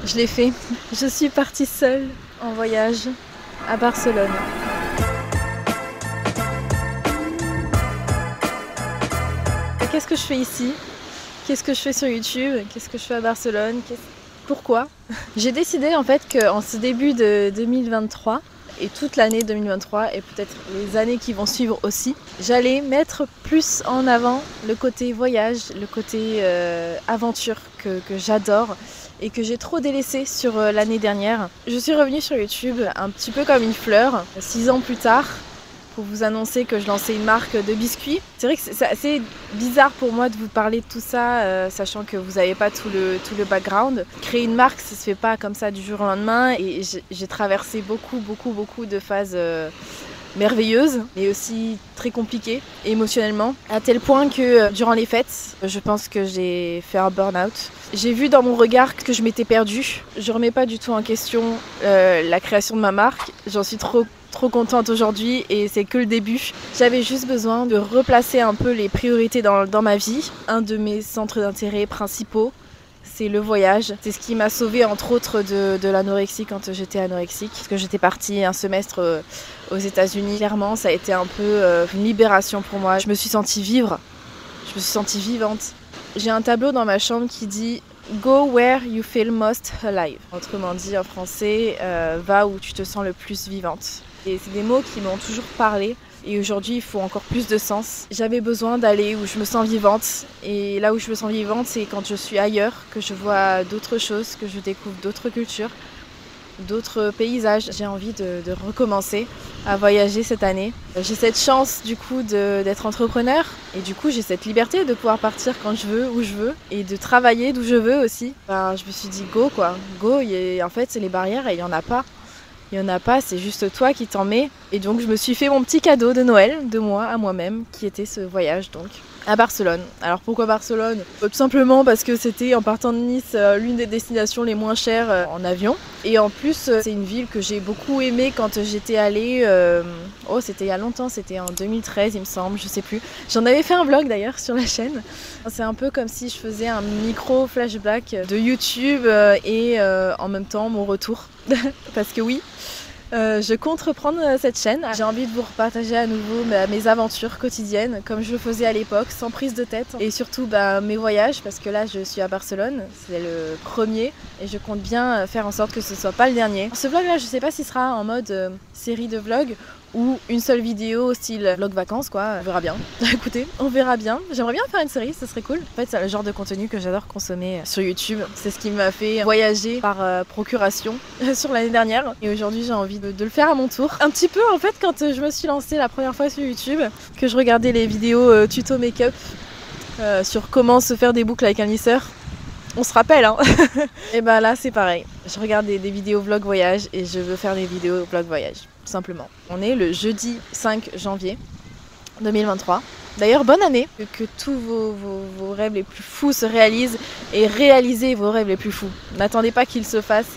Je l'ai fait. Je suis partie seule en voyage à Barcelone. Qu'est-ce que je fais ici? Qu'est-ce que je fais sur YouTube? Qu'est-ce que je fais à Barcelone? Pourquoi? J'ai décidé en fait qu'en ce début de 2023 et toute l'année 2023 et peut-être les années qui vont suivre aussi, j'allais mettre plus en avant le côté voyage, le côté aventure que j'adore et que j'ai trop délaissé sur l'année dernière. Je suis revenue sur YouTube un petit peu comme une fleur, 6 ans plus tard, pour vous annoncer que je lançais une marque de biscuits. C'est vrai que c'est assez bizarre pour moi de vous parler de tout ça, sachant que vous n'avez pas tout le background. Créer une marque, ça se fait pas comme ça du jour au lendemain, et j'ai traversé beaucoup de phases merveilleuses, mais aussi très compliquées émotionnellement, à tel point que durant les fêtes, je pense que j'ai fait un burn-out. J'ai vu dans mon regard que je m'étais perdue. Je remets pas du tout en question la création de ma marque. J'en suis trop contente aujourd'hui et c'est que le début. J'avais juste besoin de replacer un peu les priorités dans ma vie. Un de mes centres d'intérêt principaux, c'est le voyage. C'est ce qui m'a sauvée entre autres de l'anorexie quand j'étais anorexique. Parce que j'étais partie un semestre aux États-Unis. Clairement, ça a été un peu une libération pour moi. Je me suis sentie vivre. Je me suis sentie vivante. J'ai un tableau dans ma chambre qui dit « Go where you feel most alive ». Autrement dit en français, va où tu te sens le plus vivante. Et c'est des mots qui m'ont toujours parlé et aujourd'hui il faut encore plus de sens. J'avais besoin d'aller où je me sens vivante et là où je me sens vivante, c'est quand je suis ailleurs, que je vois d'autres choses, que je découvre d'autres cultures, d'autres paysages. J'ai envie de recommencer à voyager cette année. J'ai cette chance du coup d'être entrepreneur et du coup j'ai cette liberté de pouvoir partir quand je veux, où je veux et de travailler d'où je veux aussi. Je me suis dit go quoi, go, en fait c'est les barrières et il n'y en a pas. Il n'y en a pas, c'est juste toi qui t'en mets. Et donc je me suis fait mon petit cadeau de Noël, de moi à moi-même, qui était ce voyage donc à Barcelone. Alors pourquoi Barcelone? Tout simplement parce que c'était en partant de Nice l'une des destinations les moins chères en avion. Et en plus c'est une ville que j'ai beaucoup aimée quand j'étais allée, c'était il y a longtemps, c'était en 2013 il me semble, je sais plus. J'en avais fait un vlog d'ailleurs sur la chaîne. C'est un peu comme si je faisais un micro flashback de YouTube et en même temps mon retour. Parce que oui, je compte reprendre cette chaîne. J'ai envie de vous repartager à nouveau mes aventures quotidiennes comme je le faisais à l'époque, sans prise de tête. Et surtout mes voyages, parce que là je suis à Barcelone, c'est le premier. Et je compte bien faire en sorte que ce soit pas le dernier. Ce vlog là, je sais pas s'il sera en mode série de vlogs ou une seule vidéo style vlog vacances quoi, on verra bien. Écoutez, on verra bien. J'aimerais bien faire une série, ça serait cool. En fait c'est le genre de contenu que j'adore consommer sur YouTube. C'est ce qui m'a fait voyager par procuration sur l'année dernière. Et aujourd'hui j'ai envie de le faire à mon tour. Un petit peu en fait quand je me suis lancée la première fois sur YouTube, que je regardais les vidéos tuto make-up sur comment se faire des boucles avec un lisseur. On se rappelle hein. Et ben là c'est pareil. Je regarde des vidéos vlog voyage et je veux faire des vidéos vlog voyage. Tout simplement. On est le jeudi 5 janvier 2023. D'ailleurs, bonne année, que tous vos rêves les plus fous se réalisent et réalisez vos rêves les plus fous. N'attendez pas qu'ils se fassent.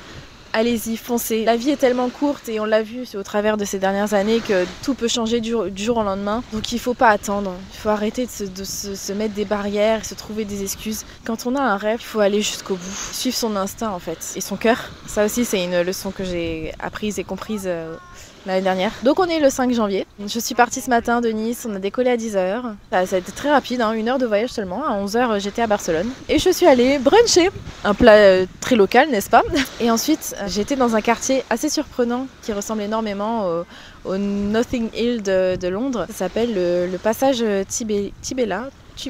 Allez-y, foncez. La vie est tellement courte et on l'a vu au travers de ces dernières années que tout peut changer du jour au lendemain. Donc il ne faut pas attendre. Il faut arrêter de se mettre des barrières, se trouver des excuses. Quand on a un rêve, il faut aller jusqu'au bout. Suivre son instinct en fait. Et son cœur. Ça aussi c'est une leçon que j'ai apprise et comprise l'année dernière. Donc on est le 5 janvier. Je suis partie ce matin de Nice, on a décollé à 10h. Ça a été très rapide, 1 heure de voyage seulement. À 11h j'étais à Barcelone. Et je suis allée bruncher. Un plat très local, n'est-ce pas? Et ensuite j'étais dans un quartier assez surprenant qui ressemble énormément au Notting Hill de Londres. Ça s'appelle le passage Tibella. Je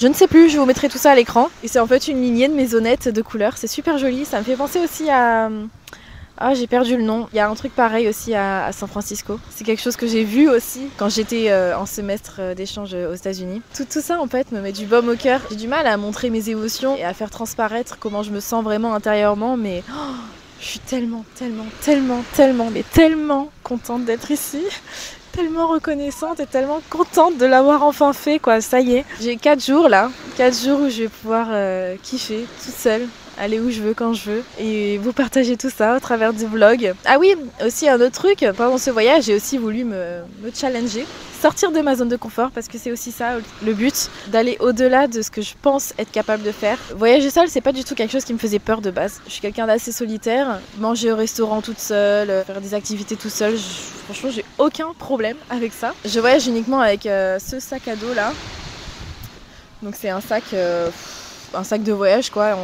ne sais plus, je vous mettrai tout ça à l'écran. Et c'est en fait une lignée de maisonnettes de couleurs. C'est super joli, ça me fait penser aussi à... Ah, j'ai perdu le nom. Il y a un truc pareil aussi à San Francisco. C'est quelque chose que j'ai vu aussi quand j'étais en semestre d'échange aux États-Unis. Tout ça en fait me met du baume au cœur. J'ai du mal à montrer mes émotions et à faire transparaître comment je me sens vraiment intérieurement, mais je suis tellement contente d'être ici. Tellement reconnaissante et tellement contente de l'avoir enfin fait quoi, ça y est. J'ai 4 jours là, 4 jours où je vais pouvoir kiffer toute seule aller où je veux quand je veux et vous partager tout ça au travers du vlog. Ah oui, aussi un autre truc, pendant ce voyage j'ai aussi voulu me challenger, sortir de ma zone de confort parce que c'est aussi ça le but, d'aller au-delà de ce que je pense être capable de faire. Voyager seule c'est pas du tout quelque chose qui me faisait peur de base. Je suis quelqu'un d'assez solitaire, manger au restaurant toute seule, faire des activités toute seule, franchement j'ai aucun problème avec ça. Je voyage uniquement avec ce sac à dos là, donc c'est un sac de voyage quoi,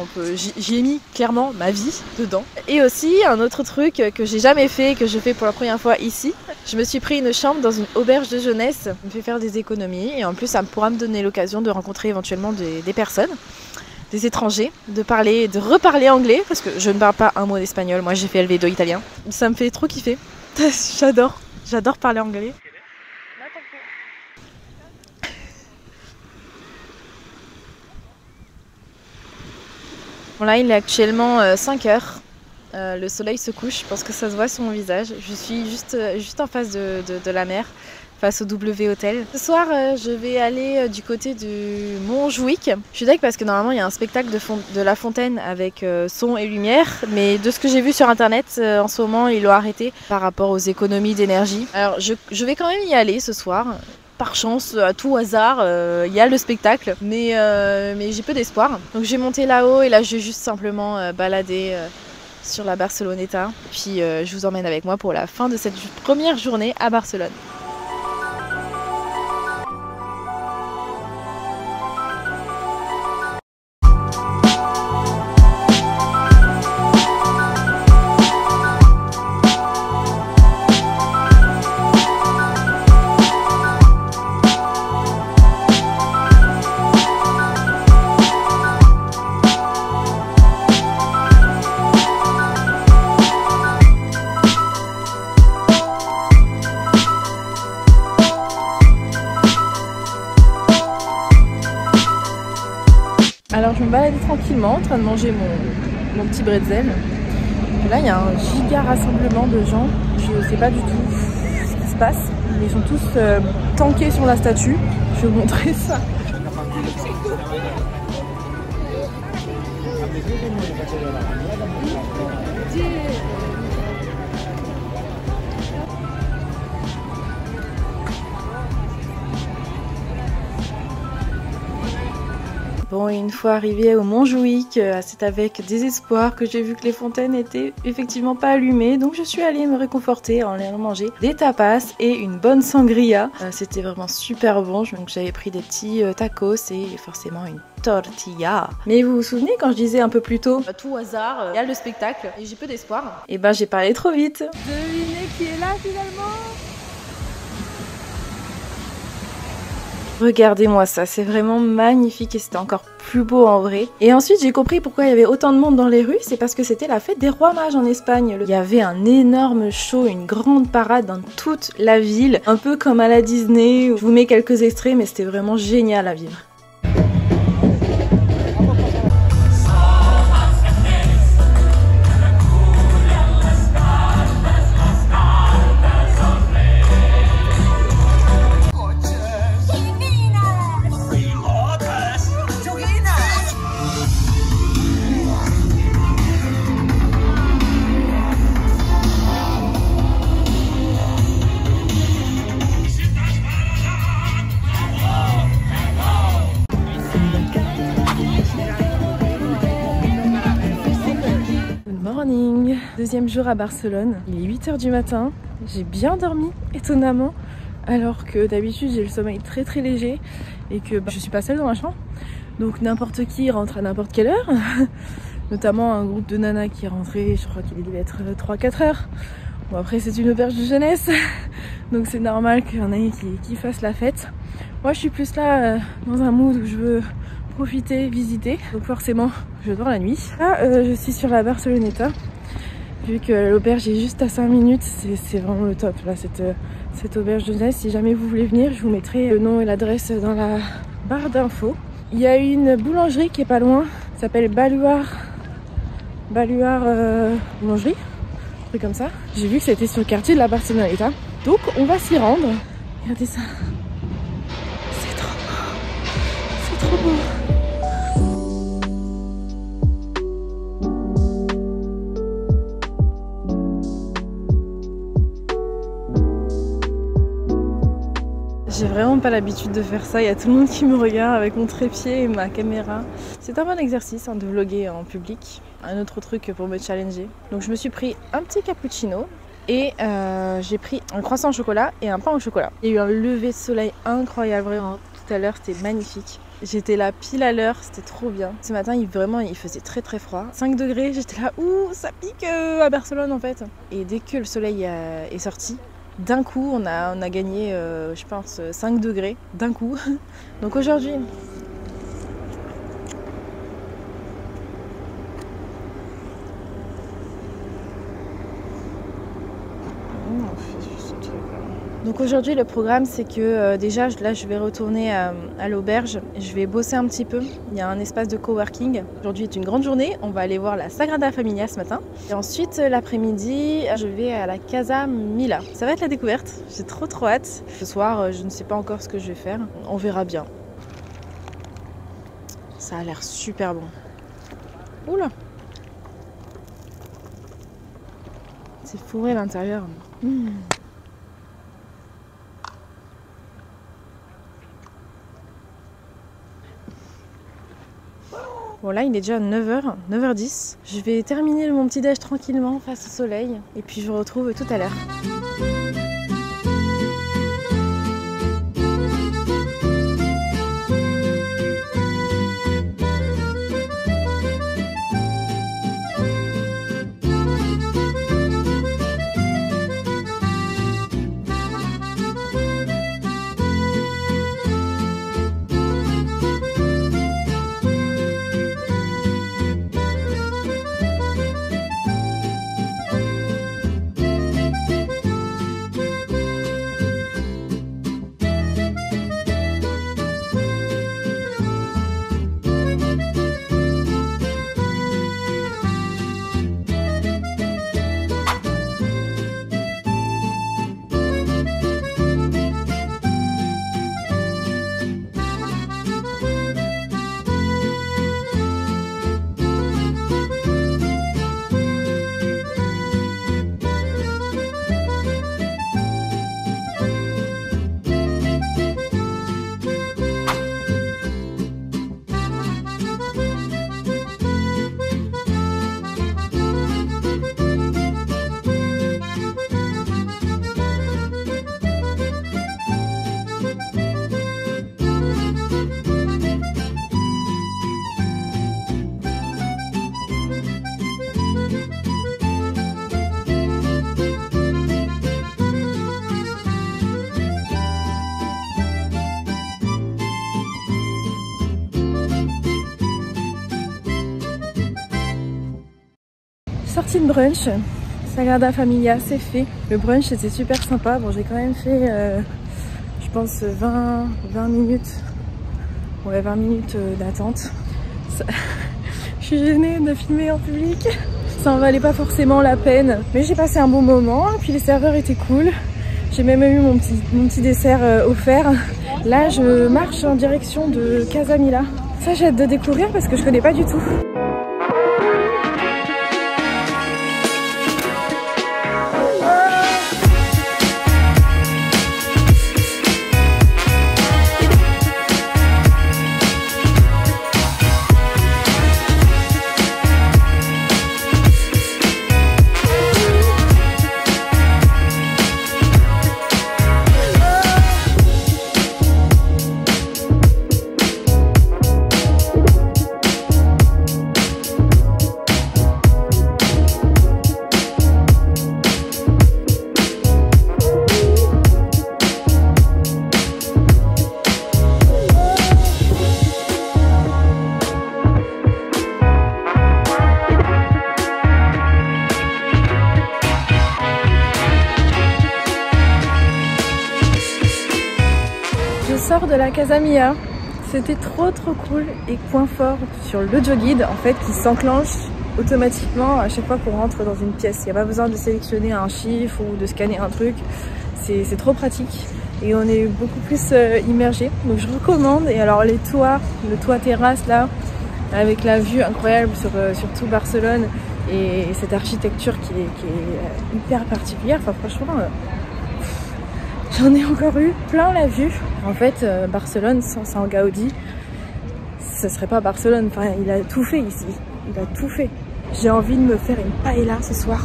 j'y ai mis clairement ma vie dedans. Et aussi un autre truc que j'ai jamais fait, que je fais pour la première fois ici, je me suis pris une chambre dans une auberge de jeunesse, ça me fait faire des économies et en plus ça pourra me donner l'occasion de rencontrer éventuellement des personnes, des étrangers, de reparler anglais parce que je ne parle pas un mot d'espagnol, moi j'ai fait LV2 italien, ça me fait trop kiffer, j'adore parler anglais. Bon là il est actuellement 5 heures, le soleil se couche, je pense que ça se voit sur mon visage. Je suis juste en face de la mer, face au W Hotel. Ce soir je vais aller du côté du Montjuïc. Je suis d'accord parce que normalement il y a un spectacle de La Fontaine avec son et lumière, mais de ce que j'ai vu sur internet en ce moment ils l'ont arrêté par rapport aux économies d'énergie. Alors je vais quand même y aller ce soir. Par chance, à tout hasard, il y a le spectacle, mais j'ai peu d'espoir. Donc je vais monter là-haut et là je vais juste simplement balader sur la Barceloneta. Puis je vous emmène avec moi pour la fin de cette première journée à Barcelone. Alors je me baladais tranquillement en train de manger mon petit bretzel. Et là il y a un giga rassemblement de gens. Je sais pas du tout ce qui se passe. Ils sont tous tankés sur la statue. Je vais vous montrer ça. Bon, et une fois arrivé au Montjuïc, c'est avec désespoir que j'ai vu que les fontaines étaient effectivement pas allumées. Donc je suis allée me réconforter en allant manger des tapas et une bonne sangria. C'était vraiment super bon, donc j'avais pris des petits tacos et forcément une tortilla. Mais vous vous souvenez quand je disais un peu plus tôt, à tout hasard, il y a le spectacle et j'ai peu d'espoir. Et ben j'ai parlé trop vite. Devinez qui est là finalement? Regardez-moi ça, c'est vraiment magnifique et c'était encore plus beau en vrai. Et ensuite j'ai compris pourquoi il y avait autant de monde dans les rues, c'est parce que c'était la fête des rois mages en Espagne. Il y avait un énorme show, une grande parade dans toute la ville, un peu comme à la Disney. Je vous mets quelques extraits mais c'était vraiment génial à vivre. Deuxième jour à Barcelone, il est 8 h du matin, j'ai bien dormi étonnamment alors que d'habitude j'ai le sommeil très très léger et que je suis pas seule dans la chambre, donc n'importe qui rentre à n'importe quelle heure, notamment un groupe de nanas qui est rentré, je crois qu'il devait être 3-4 heures. Bon après c'est une auberge de jeunesse donc c'est normal qu'il y en ait qui fassent la fête. Moi je suis plus là dans un mood où je veux profiter, visiter, donc forcément je dors la nuit. Là je suis sur la Barceloneta. Vu que l'auberge est juste à 5 minutes, c'est vraiment le top là, cette auberge de jeunesse. Si jamais vous voulez venir, je vous mettrai le nom et l'adresse dans la barre d'infos. Il y a une boulangerie qui est pas loin, ça s'appelle Baluard boulangerie, un truc comme ça. J'ai vu que c'était sur le quartier de la Barceloneta, donc on va s'y rendre. Regardez ça, c'est trop beau, c'est trop beau. vraiment pas l'habitude de faire ça, il y a tout le monde qui me regarde avec mon trépied et ma caméra. C'est un bon exercice de vlogger en public, un autre truc pour me challenger. Donc je me suis pris un petit cappuccino et j'ai pris un croissant au chocolat et un pain au chocolat. Il y a eu un lever de soleil incroyable, vraiment, tout à l'heure, c'était magnifique. J'étais là pile à l'heure, c'était trop bien. Ce matin, il faisait très très froid. 5 degrés, j'étais là, ouh, ça pique à Barcelone en fait. Et dès que le soleil est sorti, d'un coup, on a gagné, je pense, 5 degrés, d'un coup. Donc aujourd'hui, le programme, c'est que déjà, là, je vais retourner à l'auberge. Je vais bosser un petit peu. Il y a un espace de coworking. Aujourd'hui est une grande journée. On va aller voir la Sagrada Familia ce matin. Et ensuite, l'après-midi, je vais à la Casa Mila. Ça va être la découverte. J'ai trop hâte. Ce soir, je ne sais pas encore ce que je vais faire. On verra bien. Ça a l'air super bon. Oula! C'est fourré à l'intérieur. Bon là il est déjà 9h, 9h10. Je vais terminer mon petit déj tranquillement face au soleil et puis je vous retrouve tout à l'heure. Sortie de brunch, Sagrada Familia, c'est fait. Le brunch c'était super sympa. Bon, j'ai quand même fait, je pense, 20 minutes. Ouais, 20 minutes d'attente. Je suis gênée de filmer en public. Ça en valait pas forcément la peine. Mais j'ai passé un bon moment. Puis les serveurs étaient cool. J'ai même eu mon petit dessert offert. Là, je marche en direction de Casa Mila. Ça, j'ai hâte de découvrir parce que je connais pas du tout. De la Casa Mila, c'était trop cool. Et point fort sur l'audio guide en fait qui s'enclenche automatiquement à chaque fois qu'on rentre dans une pièce. Il n'y a pas besoin de sélectionner un chiffre ou de scanner un truc, c'est trop pratique et on est beaucoup plus immergé. Donc je recommande. Et alors les toits, le toit terrasse là avec la vue incroyable sur tout Barcelone et cette architecture qui est hyper particulière. Enfin franchement j'en ai encore eu plein la vue. En fait, Barcelone sans Gaudi, ce serait pas Barcelone. Enfin, il a tout fait ici. Il a tout fait. J'ai envie de me faire une paella ce soir.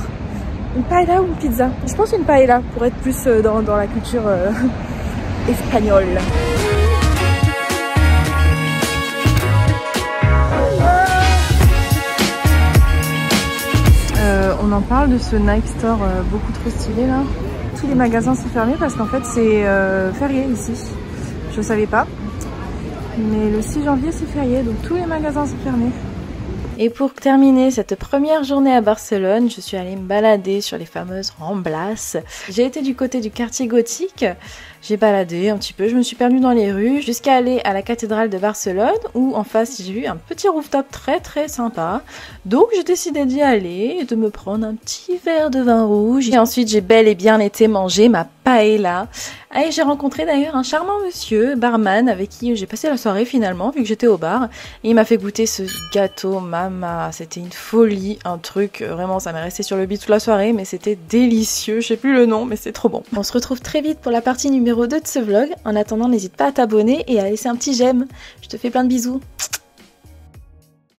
Une paella ou une pizza? Je pense une paella pour être plus dans la culture espagnole. On en parle de ce Nike Store beaucoup trop stylé là. Tous les magasins sont fermés parce qu'en fait c'est férié ici. Je savais pas. Mais le 6 janvier c'est férié, donc tous les magasins sont fermés. Et pour terminer cette première journée à Barcelone, je suis allée me balader sur les fameuses Ramblas. J'ai été du côté du quartier gothique, j'ai baladé un petit peu, je me suis perdue dans les rues jusqu'à aller à la cathédrale de Barcelone où en face j'ai vu un petit rooftop très sympa. Donc j'ai décidé d'y aller et de me prendre un petit verre de vin rouge. Et ensuite j'ai bel et bien été manger ma paella. Et j'ai rencontré d'ailleurs un charmant monsieur, barman, avec qui j'ai passé la soirée finalement, vu que j'étais au bar. Et il m'a fait goûter ce gâteau mama. C'était une folie, un truc, vraiment, ça m'est resté sur le bide toute la soirée, mais c'était délicieux. Je sais plus le nom, mais c'est trop bon. On se retrouve très vite pour la partie numéro 2 de ce vlog. En attendant, n'hésite pas à t'abonner et à laisser un petit j'aime. Je te fais plein de bisous.